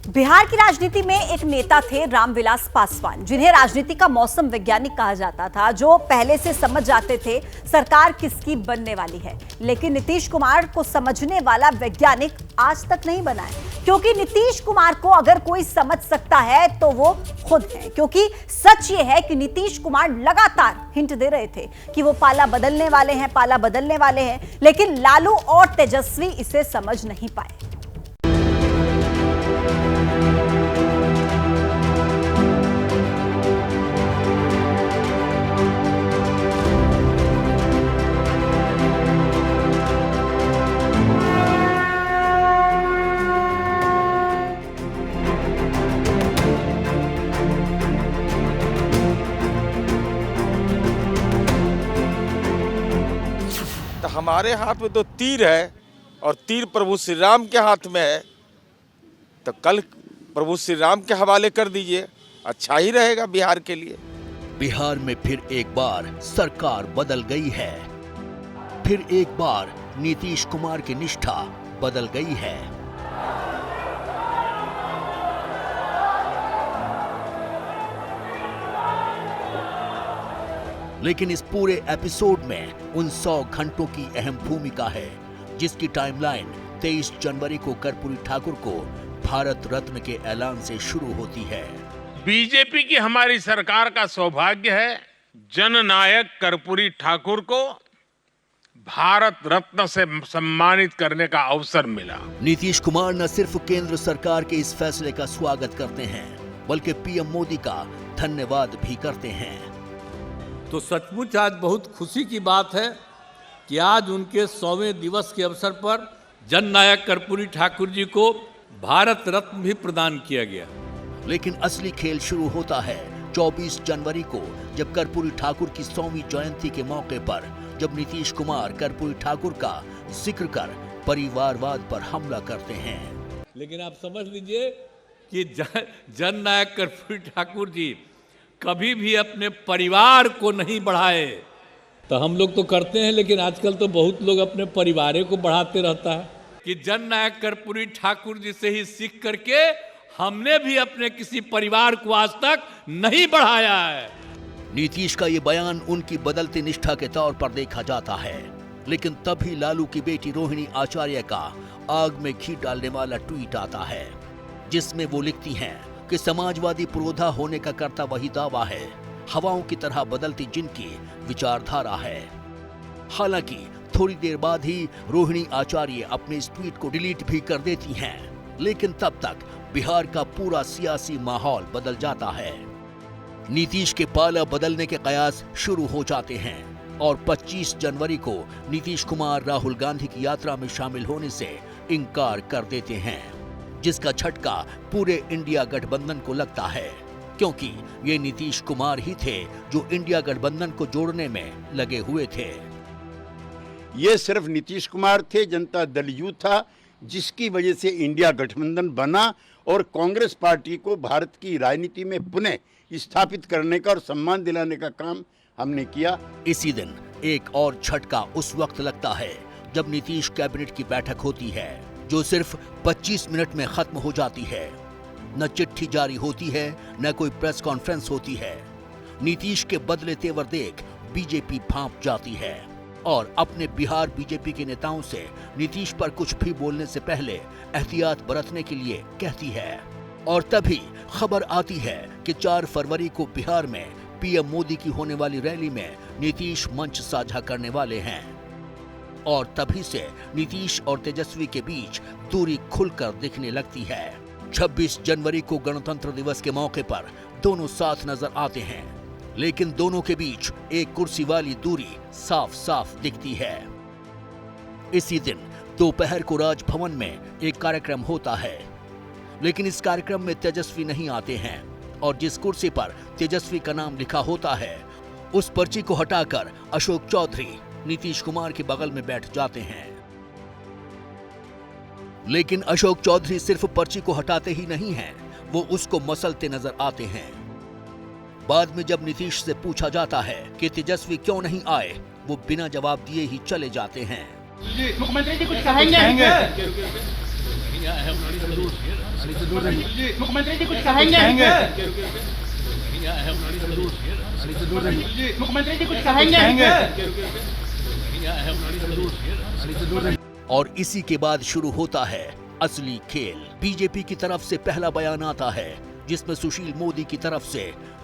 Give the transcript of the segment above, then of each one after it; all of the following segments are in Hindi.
बिहार की राजनीति में एक नेता थे रामविलास पासवान, जिन्हें राजनीति का मौसम वैज्ञानिक कहा जाता था, जो पहले से समझ जाते थे सरकार किसकी बनने वाली है। लेकिन नीतीश कुमार को समझने वाला वैज्ञानिक आज तक नहीं बना है, क्योंकि नीतीश कुमार को अगर कोई समझ सकता है तो वो खुद है। क्योंकि सच ये है कि नीतीश कुमार लगातार हिंट दे रहे थे कि वो पाला बदलने वाले हैं, लेकिन लालू और तेजस्वी इसे समझ नहीं पाए। तो हमारे हाथ में तो तीर है और तीर प्रभु श्री राम के हाथ में है, तो कल प्रभु श्री राम के हवाले कर दीजिए, अच्छा ही रहेगा बिहार के लिए। बिहार में फिर एक बार सरकार बदल गई है, फिर एक बार नीतीश कुमार की निष्ठा बदल गई है। लेकिन इस पूरे एपिसोड में उन 100 घंटों की अहम भूमिका है, जिसकी टाइमलाइन 23 जनवरी को कर्पूरी ठाकुर को भारत रत्न के ऐलान से शुरू होती है। बीजेपी की हमारी सरकार का सौभाग्य है, जननायक कर्पूरी ठाकुर को भारत रत्न से सम्मानित करने का अवसर मिला। नीतीश कुमार न सिर्फ केंद्र सरकार के इस फैसले का स्वागत करते हैं, बल्कि पीएम मोदी का धन्यवाद भी करते हैं। तो सचमुच आज बहुत खुशी की बात है कि आज उनके 100वें दिवस के अवसर पर जननायक कर्पूरी ठाकुर जी को भारत रत्न भी प्रदान किया गया। लेकिन असली खेल शुरू होता है 24 जनवरी को, जब कर्पूरी ठाकुर की 100वीं जयंती के मौके पर, जब नीतीश कुमार कर्पूरी ठाकुर का जिक्र कर परिवारवाद पर हमला करते हैं। लेकिन आप समझ लीजिए कि जननायक कर्पूरी ठाकुर जी कभी भी अपने परिवार को नहीं बढ़ाए। तो हम लोग तो करते हैं, लेकिन आजकल तो बहुत लोग अपने परिवार को बढ़ाते रहता है कि जननायक कर्पूरी ठाकुर जी से ही सीख करके हमने भी अपने किसी परिवार को आज तक नहीं बढ़ाया है। नीतीश का ये बयान उनकी बदलती निष्ठा के तौर पर देखा जाता है, लेकिन तभी लालू की बेटी रोहिणी आचार्य का आग में घी डालने वाला ट्वीट आता है, जिसमें वो लिखती हैं कि समाजवादी पुरोधा होने का करता वही दावा है, हवाओं की तरह बदलती जिनकी विचारधारा है। हालांकि थोड़ी देर बाद ही रोहिणी आचार्य अपने इस ट्वीट को डिलीट भी कर देती हैं, लेकिन तब तक बिहार का पूरा सियासी माहौल बदल जाता है। नीतीश के पाला बदलने के कयास शुरू हो जाते हैं और 25 जनवरी को नीतीश कुमार राहुल गांधी की यात्रा में शामिल होने से इनकार कर देते हैं, जिसका झटका पूरे इंडिया गठबंधन को लगता है, क्योंकि ये नीतीश कुमार ही थे जो इंडिया गठबंधन को जोड़ने में लगे हुए थे। ये सिर्फ नीतीश कुमार थे, जनता दल यू था, जिसकी वजह से इंडिया गठबंधन बना और कांग्रेस पार्टी को भारत की राजनीति में पुनः स्थापित करने का और सम्मान दिलाने का काम हमने किया। इसी दिन एक और झटका उस वक्त लगता है जब नीतीश कैबिनेट की बैठक होती है, जो सिर्फ 25 मिनट में खत्म हो जाती है। न चिट्ठी जारी होती है, न कोई प्रेस कॉन्फ्रेंस होती है। नीतीश के बदले तेवर देख बीजेपी भांप जाती है और अपने बिहार बीजेपी के नेताओं से नीतीश पर कुछ भी बोलने से पहले एहतियात बरतने के लिए कहती है। और तभी खबर आती है कि 4 फरवरी को बिहार में पीएम मोदी की होने वाली रैली में नीतीश मंच साझा करने वाले हैं। और तभी से नीतीश और तेजस्वी के बीच दूरी खुलकर दिखने लगती है। 26 जनवरी को गणतंत्र दिवस के मौके पर दोनों साथ नजर आते हैं, लेकिन दोनों के बीच एक कुर्सी वाली दूरी साफ साफ दिखती है। इसी दिन दोपहर को राजभवन में एक कार्यक्रम होता है, लेकिन इस कार्यक्रम में तेजस्वी नहीं आते हैं और जिस कुर्सी पर तेजस्वी का नाम लिखा होता है, उस पर्ची को हटाकर अशोक चौधरी नीतीश कुमार के बगल में बैठ जाते हैं। लेकिन अशोक चौधरी सिर्फ पर्ची को हटाते ही नहीं हैं, वो उसको मसलते नजर आते हैं। बाद में जब नीतीश से पूछा जाता है कि तेजस्वी क्यों नहीं आए, वो बिना जवाब दिए ही चले जाते हैं। मुख्यमंत्री जी कुछ कहेंगे? मुख्यमंत्री जी कुछ कहेंगे? मुख्यमंत्री जी कुछ कहेंगे? और इसी के बाद शुरू होता है असली खेल। बीजेपी की तरफ से पहला बयान आता है जिसमें सुशील मोदी की तरफ से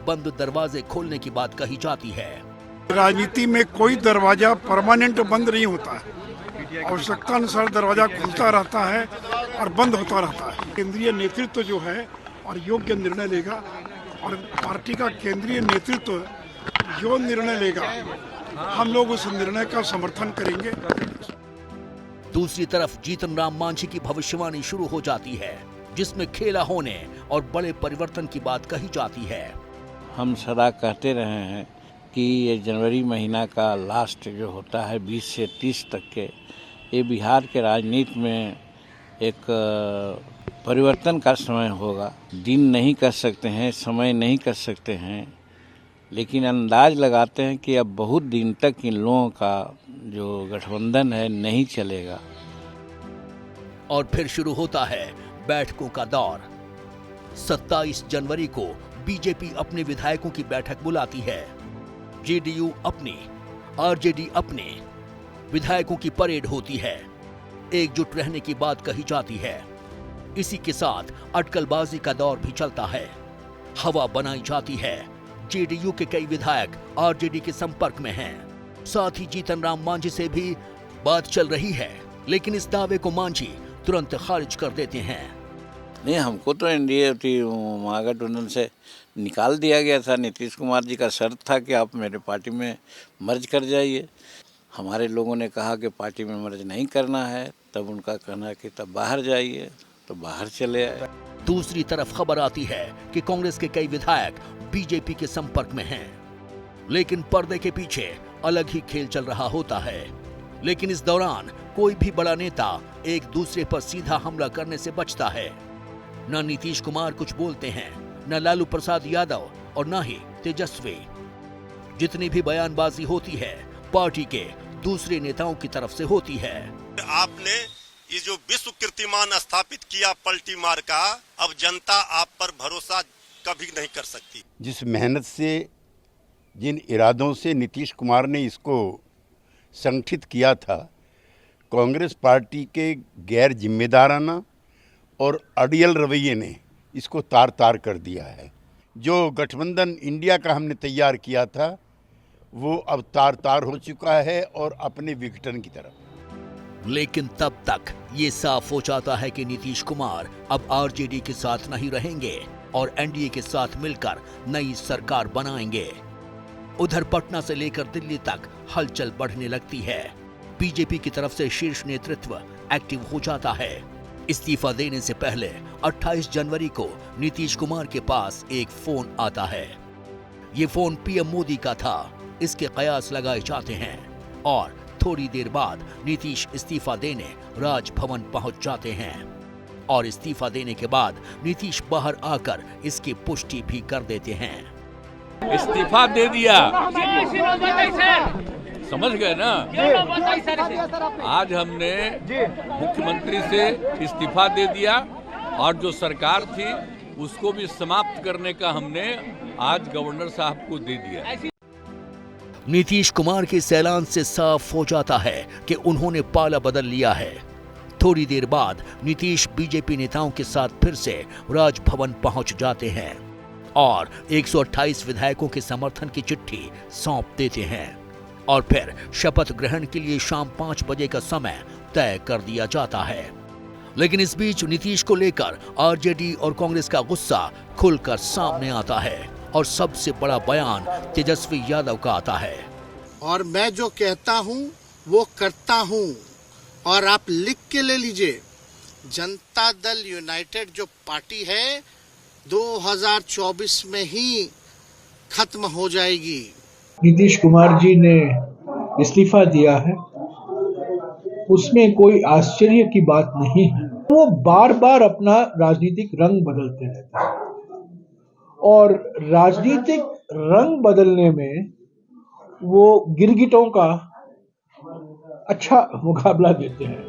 बंद दरवाजे खोलने की बात कही जाती है। राजनीति में कोई दरवाजा परमानेंट बंद नहीं होता है, आवश्यकता अनुसार दरवाजा खुलता रहता है और बंद होता रहता है। केंद्रीय नेतृत्व जो है और योग्य निर्णय लेगा और पार्टी का केंद्रीय नेतृत्व जो निर्णय लेगा हम लोग उस निर्णय का समर्थन करेंगे। दूसरी तरफ जीतन राम मांझी की भविष्यवाणी शुरू हो जाती है जिसमें खेला होने और बड़े परिवर्तन की बात कही जाती है। हम सदा कहते रहे हैं कि ये जनवरी महीना का लास्ट जो होता है 20 से 30 तक के, ये बिहार के राजनीति में एक परिवर्तन का समय होगा। दिन नहीं कर सकते हैं, समय नहीं कर सकते हैं, लेकिन अंदाज लगाते हैं कि अब बहुत दिन तक इन लोगों का जो गठबंधन है नहीं चलेगा। और फिर शुरू होता है बैठकों का दौर। 27 जनवरी को बीजेपी अपने विधायकों की बैठक बुलाती है। जेडीयू अपनी, आरजेडी अपने, विधायकों की परेड होती है। एकजुट रहने की बात कही जाती है। इसी के साथ अटकलबाजी का दौर भी चलता है। हवा बनाई जाती है। जेडीयू के कई विधायक आरजेडी के संपर्क में हैं। साथ ही जीतन राम मांझी से भी बात चल रही है, लेकिन इस दावे को मांझी तुरंत खारिज कर देते हैं। नहीं, हमको तो एनडीए महागठबंधन से निकाल दिया गया था। नीतीश कुमार जी का शर्त था कि आप मेरे पार्टी में मर्ज कर जाइए। हमारे लोगों ने कहा कि पार्टी में मर्ज नहीं करना है, तब उनका कहना कि तब बाहर जाइए, तो बाहर चले आए। दूसरी तरफ खबर आती है कि कांग्रेस के कई विधायक बीजेपी के संपर्क में हैं, लेकिन पर्दे के पीछे अलग ही खेल चल रहा होता है। लेकिन इस दौरान कोई भी बड़ा नेता एक दूसरे पर सीधा हमला करने से बचता है। न नीतीश कुमार कुछ बोलते हैं, न लालू प्रसाद यादव और न ही तेजस्वी। जितनी भी बयानबाजी होती है पार्टी के दूसरे नेताओं की तरफ से होती है। आपने ये जो विश्व कीर्तिमान स्थापित किया पलटी मार का, अब जनता आप पर भरोसा कभी नहीं कर सकती। जिस मेहनत से, जिन इरादों से नीतीश कुमार ने इसको संगठित किया था, कांग्रेस पार्टी के गैर जिम्मेदाराना और अड़ियल रवैये ने इसको तार तार कर दिया है। जो गठबंधन इंडिया का हमने तैयार किया था वो अब तार तार हो चुका है और अपने विघटन की तरफ। लेकिन तब तक ये साफ हो जाता है कि नीतीश कुमार अब आरजेडी के साथ नहीं रहेंगे और एनडीए के साथ मिलकर नई सरकार बनाएंगे। उधर पटना से लेकर दिल्ली तक हलचल बढ़ने लगती है। बीजेपी की तरफ से शीर्ष नेतृत्व एक्टिव हो जाता है। इस्तीफा देने से पहले 28 जनवरी को नीतीश कुमार के पास एक फोन आता है। ये फोन पीएम मोदी का था, इसके कयास लगाए जाते हैं और थोड़ी देर बाद नीतीश इस्तीफा देने राजभवन पहुंच जाते हैं। और इस्तीफा देने के बाद नीतीश बाहर आकर इसकी पुष्टि भी कर देते हैं। इस्तीफा दे दिया, समझ गए ना। आज हमने मुख्यमंत्री से इस्तीफा दे दिया और जो सरकार थी उसको भी समाप्त करने का हमने आज गवर्नर साहब को दे दिया। नीतीश कुमार के इस ऐलान से साफ हो जाता है कि उन्होंने पाला बदल लिया है। थोड़ी देर बाद नीतीश बीजेपी नेताओं के साथ फिर से राजभवन पहुंच जाते हैं और 128 विधायकों के समर्थन की चिट्ठी सौंप देते हैं और फिर शपथ ग्रहण के लिए शाम 5 बजे का समय तय कर दिया जाता है। लेकिन इस बीच नीतीश को लेकर आरजेडी और कांग्रेस का गुस्सा खुलकर सामने आता है और सबसे बड़ा बयान तेजस्वी यादव का आता है। और मैं जो कहता हूं वो करता हूं और आप लिख के ले लीजिए, जनता दल यूनाइटेड जो पार्टी है 2024 में ही खत्म हो जाएगी। नीतीश कुमार जी ने इस्तीफा दिया है, उसमें कोई आश्चर्य की बात नहीं है। वो बार बार अपना राजनीतिक रंग बदलते रहते हैं और राजनीतिक रंग बदलने में वो गिरगिटों का अच्छा मुकाबला देते हैं।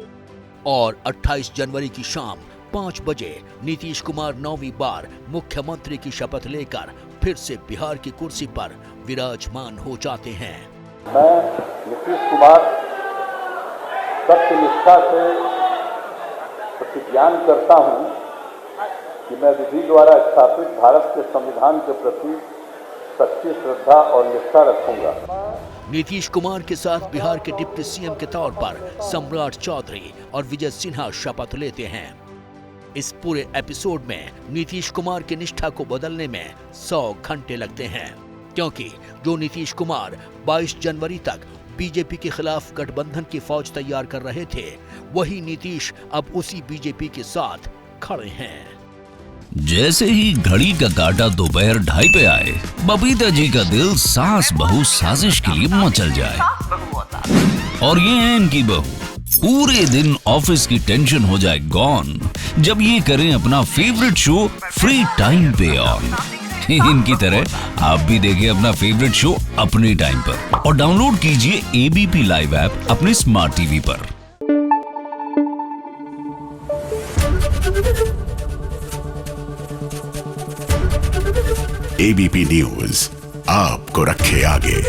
और 28 जनवरी की शाम 5 बजे नीतीश कुमार 9वीं बार मुख्यमंत्री की शपथ लेकर फिर से बिहार की कुर्सी पर विराजमान हो जाते हैं। मैं नीतीश कुमार सत्यनिष्ठा से प्रतिज्ञान करता हूं कि मैं विधि द्वारा स्थापित भारत के संविधान के प्रति सच्ची श्रद्धा और निष्ठा रखूंगा। नीतीश कुमार के साथ बिहार के डिप्टी सीएम के तौर पर सम्राट चौधरी और विजय सिन्हा शपथ लेते हैं। इस पूरे एपिसोड में नीतीश कुमार की निष्ठा को बदलने में 100 घंटे लगते हैं, क्योंकि जो नीतीश कुमार 22 जनवरी तक बीजेपी के खिलाफ गठबंधन की फौज तैयार कर रहे थे, वही नीतीश अब उसी बीजेपी के साथ खड़े हैं। जैसे ही घड़ी का काटा दोपहर 2:30 पे आए, बबीता जी का दिल सास बहू साजिश के लिए मचल जाए। और ये है इनकी बहू, पूरे दिन ऑफिस की टेंशन हो जाए गॉन जब ये करें अपना फेवरेट शो फ्री टाइम पे ऑन। इनकी तरह आप भी देखिए अपना फेवरेट शो अपने टाइम पर और डाउनलोड कीजिए एबीपी लाइव ऐप अपने स्मार्ट टीवी पर। एबीपी न्यूज आपको रखे आगे।